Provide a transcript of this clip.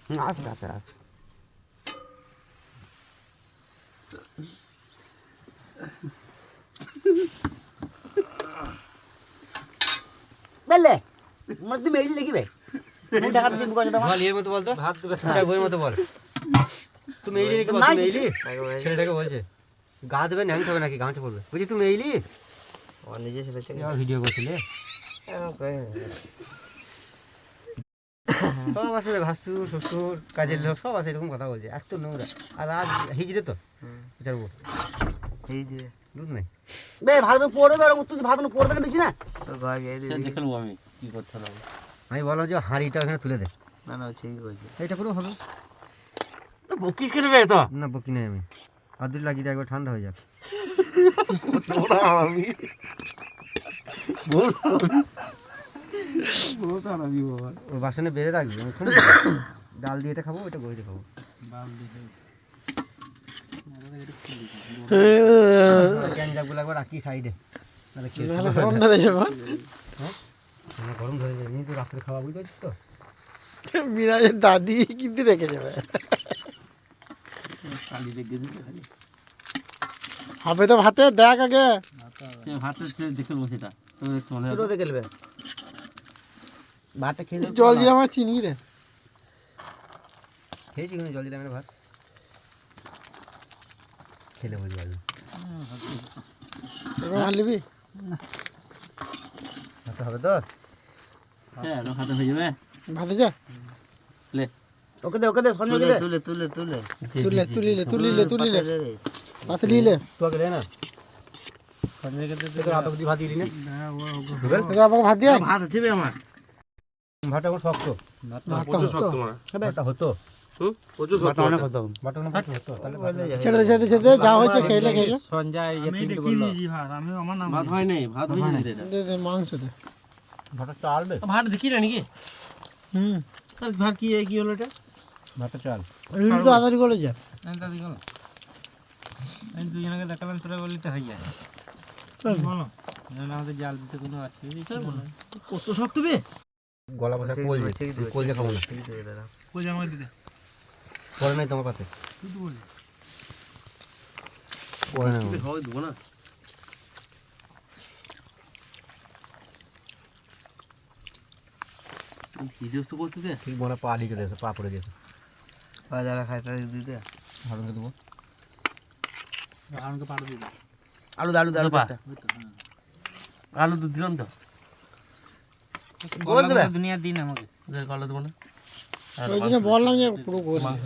আচ্ছা আচ্ছা আচ্ছা বেলে মানে তুমি এই লিখিবে মুখ ঢাকা দিয়ে বুকা যেটা বল এর মতো বল তো ভাত দুটো আচ্ছা বইয়ের মতো বল তুমি এইলি নাকি বল তুমি এইলি ছেলেটাকে বলছে গা দেবে ন্যাংট হবে নাকি গামছা পড়বে বুঝি তুমি এইলি ও নিজে ছেলে থেকে ভিডিও করছিলে সব আসলে ভাসুর শ্বশুর কাজের লোক সব আছে এরকম কথা বলছে এত নোংরা আর আজ হিজড়ে তো বিচারবো এই যে দুধ নাই বে ভাত পড়বে আর তুই ভাত পড়বে না বেশি না তো ঘর গিয়ে দিবি দেখে নেবো আমি কি করতে হবে। আমি বললাম যে হাঁড়িটা ওখানে তুলে দে না না ঠিকই বলছে এইটা করেও হবে বকিস কেন বে তো না বকি নাই আমি হাত দুটো লাগিয়ে দিয়ে একবার ঠান্ডা হয়ে যাক আমি ও বাসনে বেড়ে রাখবি আমি খুব ডাল দিয়ে এটা খাবো ওইটা গড়িয়ে খাবো ক্যানজাগুলো একবার রাখি সাইডে তাহলে গরম ধরে যাবে হ্যাঁ গরম ধরে যাবে এমনি তো রাত্রে খাওয়া বুঝতে পারছিস তো মিরাজের দাদি কিন্তু রেখে যাবে কালি রেখে দিতে খালি হবে তো ভাতে দেখ আগে সে ভাতে দেখে নেবো সেটা তো চলে ছোট দেখে নেবে ভাতটা খেয়ে জল দিয়ে আমার চিনি রে খেয়েছি কিন্তু জল দিলাম ভাত খেলে বুঝতে পারবি এবার নিবি ভাত হবে তো হ্যাঁ খাতে হয়ে যাবে ভাতে যা লে ওকে দে সঞ্জয় দে তুলে তুলে তুলে তুলিলে ভাতে নিলে তোকে দে না ভাত অবধি ভাত দিলি না আমাকে ভাত দিয়ে ভাত আছে বে আমার ভাতটা আমার শক্ত প্রচুর শক্ত মানে ভাতটা হতো প্রচুর শক্ত অনেক কথা ভাতটা কোনো ভাত হতো তাহলে ছেড়ে যা হয়েছে খেলে সঞ্জয় ইয়ে প্রিন্ট বললো ভাত হয় নাই ভাত হয়ে যাবে এটা দে মাংস দে ভাতটা চাল বে ভাত দেখি না নাকি হুম তাহলে ভাত কি হলো এটা ভাতটা চাল রিল তো আদারি করে যা দাদি গেল আমি দুজনকে দেখালাম তোরা বললি তো হয়ে যায় বলো আমাদের জাল দিতে কোনো আছে কত শক্ত বে গলা বসা কোল যে খাবো না ঠিক আছে দাদা কই জামাই দিতে পরে নাই তোমার পাতে তুই তো বলি পরে নাই খাওয়াই দেবো না ভিডিও তো করতে দে ঠিক মনে পা লিখে দিয়েছে পা পড়ে গেছে বাজারে খাইতে দিতে ভালো করে দেবো আমাকে পাড়ো দিবি আলু আলু দুধ দিলাম তো গোল দেবে দুনিয়া দিন আমাকে কালো দেবো না ওই জন্য বললাম যে পুরো গোস মাংস